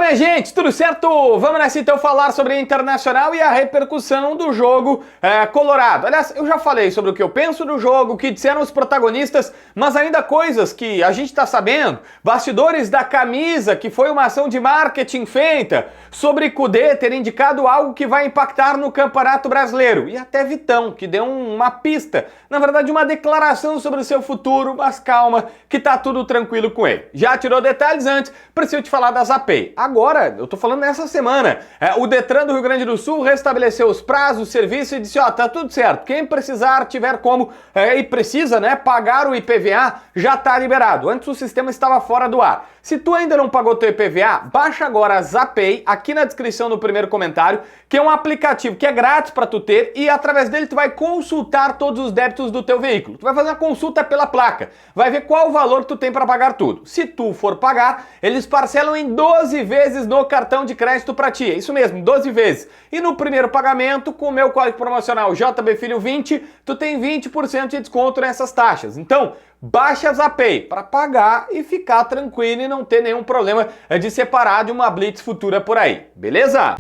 minha gente, tudo certo? Vamos nessa então falar sobre a Internacional e a repercussão do jogo colorado. Aliás, eu já falei sobre o que eu penso do jogo, o que disseram os protagonistas, mas ainda coisas que a gente tá sabendo, bastidores da camisa, que foi uma ação de marketing feita, sobre Kudê ter indicado algo que vai impactar no Campeonato Brasileiro, e até Vitão, que deu uma pista, na verdade uma declaração sobre o seu futuro, mas calma, que tá tudo tranquilo com ele. Já tirou detalhes antes, preciso te falar da Zapay. Agora, eu tô falando nessa semana, o Detran do Rio Grande do Sul restabeleceu os prazos, o serviço e disse, ó, tá tudo certo, quem precisar, tiver como e precisa, né, pagar o IPVA, já tá liberado. Antes o sistema estava fora do ar. Se tu ainda não pagou teu IPVA, baixa agora a Zapay, aqui na descrição do primeiro comentário, que é um aplicativo que é grátis para tu ter e através dele tu vai consultar todos os débitos do teu veículo. Tu vai fazer uma consulta pela placa, vai ver qual o valor que tu tem para pagar tudo. Se tu for pagar, eles parcelam em 12 vezes no cartão de crédito para ti. É isso mesmo, 12 vezes. E no primeiro pagamento, com o meu código promocional JBFilho20, tu tem 20% de desconto nessas taxas. Então, baixa a Zapay para pagar e ficar tranquilo e não ter nenhum problema de separar de uma blitz futura por aí. Beleza?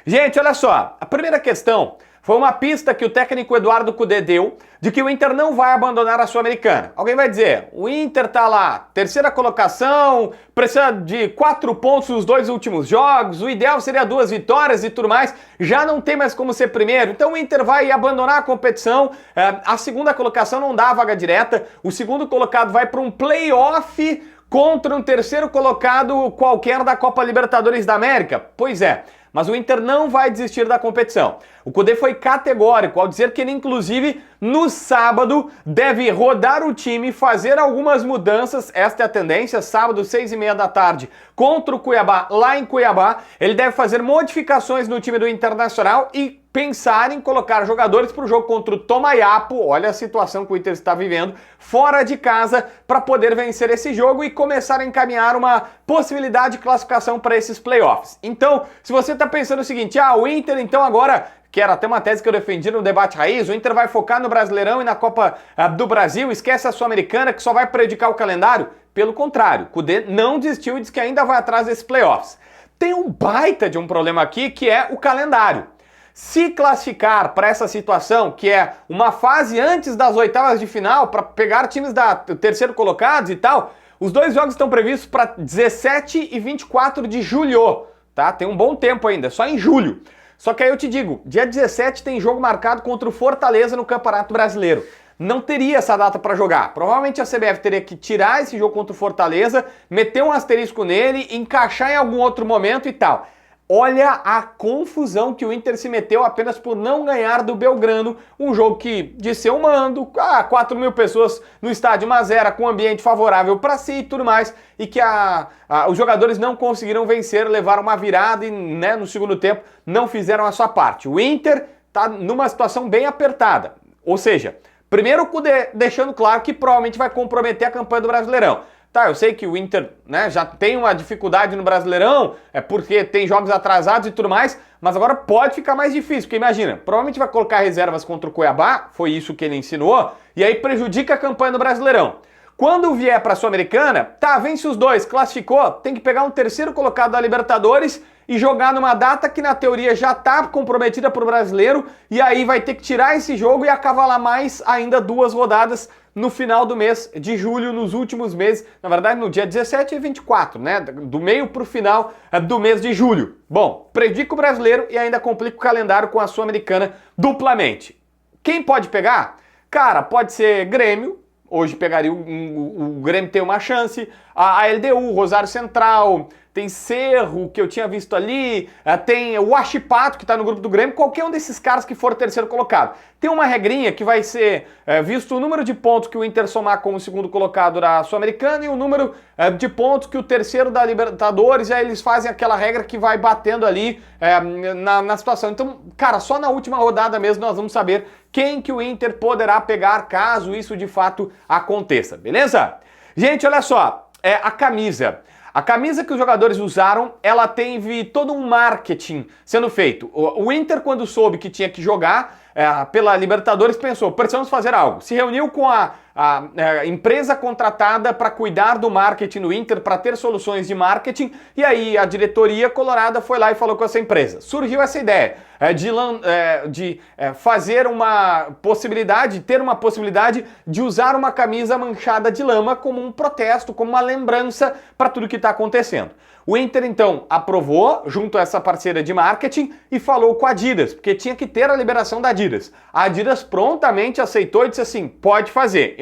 Gente, olha só, a primeira questão foi uma pista que o técnico Eduardo Kudê deu de que o Inter não vai abandonar a Sul-Americana. Alguém vai dizer, o Inter tá lá, terceira colocação, precisa de 4 pontos nos 2 últimos jogos, o ideal seria 2 vitórias e tudo mais, já não tem mais como ser primeiro, então o Inter vai abandonar a competição, a segunda colocação não dá a vaga direta, o segundo colocado vai para um play-off contra um terceiro colocado qualquer da Copa Libertadores da América. Pois é. Mas o Inter não vai desistir da competição. O Kudê foi categórico ao dizer que ele, inclusive, no sábado, deve rodar o time, fazer algumas mudanças, esta é a tendência, sábado, 6h30 da tarde, contra o Cuiabá, lá em Cuiabá, ele deve fazer modificações no time do Internacional e pensar em colocar jogadores para o jogo contra o Tomayapo, olha a situação que o Inter está vivendo, fora de casa, para poder vencer esse jogo e começar a encaminhar uma possibilidade de classificação para esses playoffs. Então, se você está pensando o seguinte, o Inter então agora, que era até uma tese que eu defendi no debate raiz, o Inter vai focar no Brasileirão e na Copa do Brasil, esquece a Sul-Americana que só vai prejudicar o calendário? Pelo contrário, o Kudê não desistiu e diz que ainda vai atrás desses playoffs. Tem um baita de um problema aqui que é o calendário. Se classificar para essa situação, que é uma fase antes das oitavas de final, para pegar times da terceiro colocados e tal, os 2 jogos estão previstos para 17 e 24 de julho, tá? Tem um bom tempo ainda, só em julho. Só que aí eu te digo, dia 17 tem jogo marcado contra o Fortaleza no Campeonato Brasileiro. Não teria essa data para jogar. Provavelmente a CBF teria que tirar esse jogo contra o Fortaleza, meter um asterisco nele, encaixar em algum outro momento e tal. Olha a confusão que o Inter se meteu apenas por não ganhar do Belgrano, um jogo que, de seu mando, 4 mil pessoas no estádio Mazera, com ambiente favorável para si e tudo mais, e que os jogadores não conseguiram vencer, levaram uma virada e no segundo tempo não fizeram a sua parte. O Inter está numa situação bem apertada, ou seja, primeiro o Kudê deixando claro que provavelmente vai comprometer a campanha do Brasileirão. Tá, eu sei que o Inter já tem uma dificuldade no Brasileirão, porque tem jogos atrasados e tudo mais, mas agora pode ficar mais difícil, porque imagina, provavelmente vai colocar reservas contra o Cuiabá, foi isso que ele ensinou, e aí prejudica a campanha do Brasileirão. Quando vier para a Sul-Americana, vence os 2, classificou, tem que pegar um terceiro colocado da Libertadores e jogar numa data que na teoria já está comprometida para o brasileiro, e aí vai ter que tirar esse jogo e acavalar mais ainda 2 rodadas no final do mês de julho, nos últimos meses, na verdade no dia 17 e 24, né? Do meio para o final do mês de julho. Bom, prejudica o brasileiro e ainda complica o calendário com a Sul-Americana duplamente. Quem pode pegar? Cara, pode ser Grêmio, hoje pegaria o Grêmio tem uma chance, a LDU, Rosário Central, tem Cerro, que eu tinha visto ali, tem o Huachipato, que está no grupo do Grêmio, qualquer um desses caras que for terceiro colocado. Tem uma regrinha que vai ser visto o número de pontos que o Inter somar como segundo colocado da Sul-Americana e o número de pontos que o terceiro da Libertadores, aí eles fazem aquela regra que vai batendo ali na situação. Então, cara, só na última rodada mesmo nós vamos saber quem que o Inter poderá pegar caso isso de fato aconteça, beleza? Gente, olha só, a camisa. A camisa que os jogadores usaram, ela teve todo um marketing sendo feito. O Inter, quando soube que tinha que jogar pela Libertadores, pensou, precisamos fazer algo. Se reuniu com a a empresa contratada para cuidar do marketing no Inter, para ter soluções de marketing, e aí a diretoria colorada foi lá e falou com essa empresa. Surgiu essa ideia de fazer uma possibilidade, ter uma possibilidade de usar uma camisa manchada de lama como um protesto, como uma lembrança para tudo que está acontecendo. O Inter, então, aprovou, junto a essa parceira de marketing, e falou com a Adidas, porque tinha que ter a liberação da Adidas. A Adidas prontamente aceitou e disse assim, pode fazer.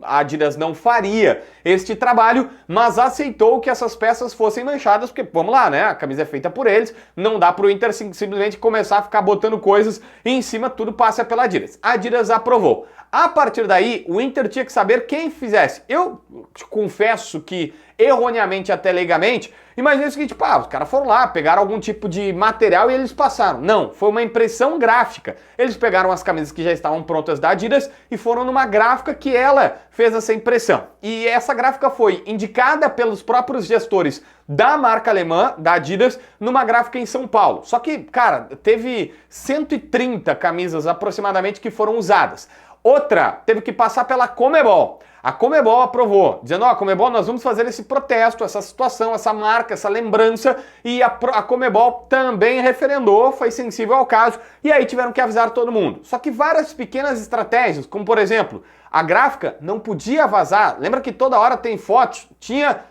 A Adidas não faria este trabalho, mas aceitou que essas peças fossem manchadas, porque, vamos lá, né, a camisa é feita por eles, não dá pro Inter simplesmente começar a ficar botando coisas e em cima tudo passa pela Adidas. A Adidas aprovou. A partir daí, o Inter tinha que saber quem fizesse. Eu te confesso que, erroneamente até leigamente, imaginei o seguinte, os caras foram lá, pegaram algum tipo de material e eles passaram. Não, foi uma impressão gráfica. Eles pegaram as camisas que já estavam prontas da Adidas e foram numa gráfica que ela fez essa impressão. E essa gráfica foi indicada pelos próprios gestores da marca alemã, da Adidas, numa gráfica em São Paulo. Só que, cara, teve 130 camisas aproximadamente que foram usadas. Outra teve que passar pela Conmebol. A Conmebol aprovou, dizendo, Conmebol, nós vamos fazer esse protesto, essa situação, essa marca, essa lembrança, e a Conmebol também referendou, foi sensível ao caso, e aí tiveram que avisar todo mundo. Só que várias pequenas estratégias, como por exemplo, a gráfica não podia vazar, lembra que toda hora tem fotos, tinha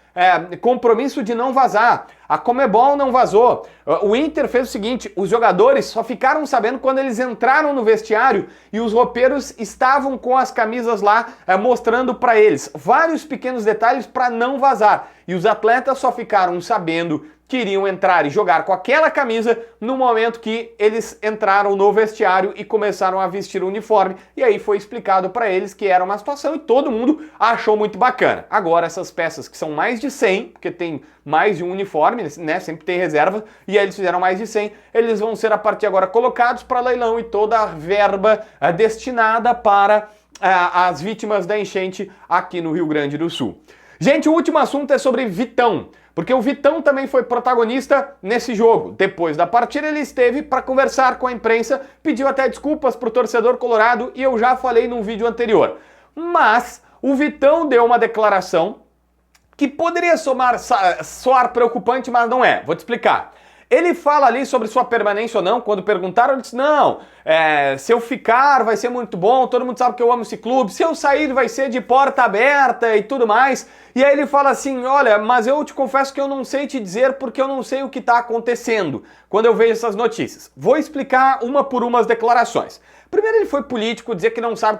compromisso de não vazar. A Conmebol não vazou. O Inter fez o seguinte, os jogadores só ficaram sabendo quando eles entraram no vestiário e os roupeiros estavam com as camisas lá mostrando para eles vários pequenos detalhes para não vazar. E os atletas só ficaram sabendo que iriam entrar e jogar com aquela camisa no momento que eles entraram no vestiário e começaram a vestir o uniforme. E aí foi explicado para eles que era uma situação e todo mundo achou muito bacana. Agora essas peças que são mais de 100, porque tem mais de um uniforme, né, sempre tem reserva, e aí eles fizeram mais de 100, eles vão ser a partir de agora colocados para leilão e toda a verba destinada para as vítimas da enchente aqui no Rio Grande do Sul. Gente, o último assunto é sobre Vitão, porque o Vitão também foi protagonista nesse jogo. Depois da partida ele esteve para conversar com a imprensa, pediu até desculpas para o torcedor colorado e eu já falei num vídeo anterior. Mas o Vitão deu uma declaração que poderia soar preocupante, mas não é. Vou te explicar. Ele fala ali sobre sua permanência ou não, quando perguntaram, ele disse, não, se eu ficar vai ser muito bom, todo mundo sabe que eu amo esse clube, se eu sair vai ser de porta aberta e tudo mais. E aí ele fala assim, olha, mas eu te confesso que eu não sei te dizer porque eu não sei o que está acontecendo quando eu vejo essas notícias. Vou explicar uma por uma as declarações. Primeiro ele foi político, dizer que não sabe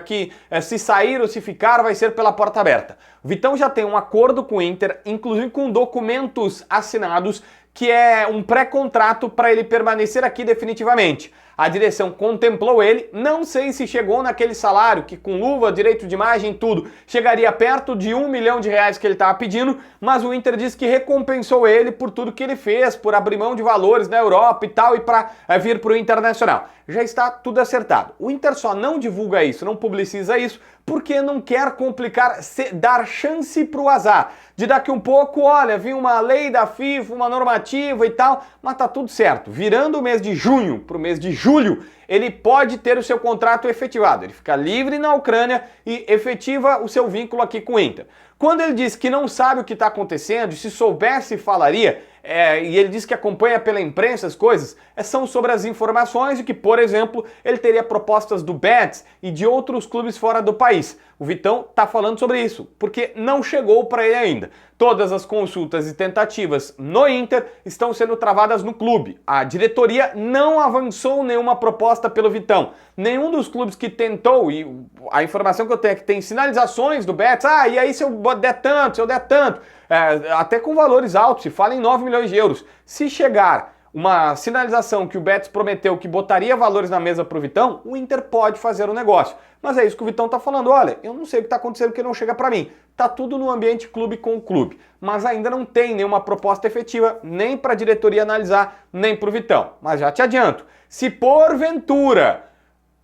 que se sair ou se ficar vai ser pela porta aberta. O Vitão já tem um acordo com o Inter, inclusive com documentos assinados, que é um pré-contrato para ele permanecer aqui definitivamente. A direção contemplou ele, não sei se chegou naquele salário, que com luva, direito de imagem, tudo, chegaria perto de R$1 milhão que ele estava pedindo, mas o Inter disse que recompensou ele por tudo que ele fez, por abrir mão de valores na Europa e tal, e para vir para o Internacional. Já está tudo acertado. O Inter só não divulga isso, não publiciza isso, porque não quer complicar, dar chance para o azar. De daqui um pouco, olha, vinha uma lei da FIFA, uma normativa e tal, mas tá tudo certo. Virando o mês de junho para o mês de julho, ele pode ter o seu contrato efetivado. Ele fica livre na Ucrânia e efetiva o seu vínculo aqui com o Inter. Quando ele diz que não sabe o que está acontecendo, se soubesse falaria, e ele diz que acompanha pela imprensa as coisas, são sobre as informações de que, por exemplo, ele teria propostas do Betis e de outros clubes fora do país. O Vitão está falando sobre isso, porque não chegou para ele ainda. Todas as consultas e tentativas no Inter estão sendo travadas no clube. A diretoria não avançou nenhuma proposta pelo Vitão. Nenhum dos clubes que tentou, e a informação que eu tenho é que tem sinalizações do Betis, e aí se eu der tanto, se eu der tanto, até com valores altos, se fala em 9 milhões de euros. Se chegar uma sinalização que o Betis prometeu que botaria valores na mesa para o Vitão, o Inter pode fazer o negócio. Mas é isso que o Vitão está falando, olha, eu não sei o que está acontecendo porque não chega para mim. Tá tudo no ambiente clube com clube, mas ainda não tem nenhuma proposta efetiva, nem para a diretoria analisar, nem para o Vitão. Mas já te adianto, se porventura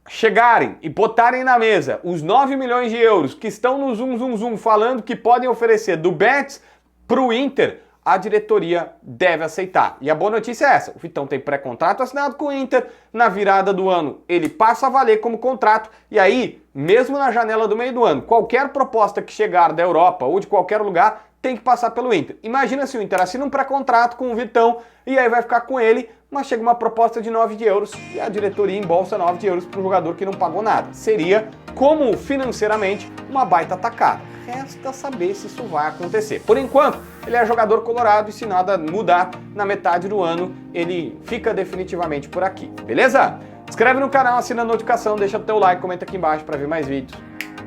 chegarem e botarem na mesa os 9 milhões de euros que estão no Zum Zum Zum falando que podem oferecer do Betis para o Inter, a diretoria deve aceitar. E a boa notícia é essa, o Vitão tem pré-contrato assinado com o Inter, na virada do ano ele passa a valer como contrato, e aí, mesmo na janela do meio do ano, qualquer proposta que chegar da Europa ou de qualquer lugar tem que passar pelo Inter. Imagina se o Inter assina um pré-contrato com o Vitão e aí vai ficar com ele, mas chega uma proposta de 9 de euros e a diretoria embolsa 9 de euros para o jogador que não pagou nada. Seria, como financeiramente, uma baita tacada. Resta saber se isso vai acontecer. Por enquanto, ele é jogador colorado e se nada mudar na metade do ano, ele fica definitivamente por aqui, beleza? Inscreve no canal, assina a notificação, deixa o teu like, comenta aqui embaixo para ver mais vídeos.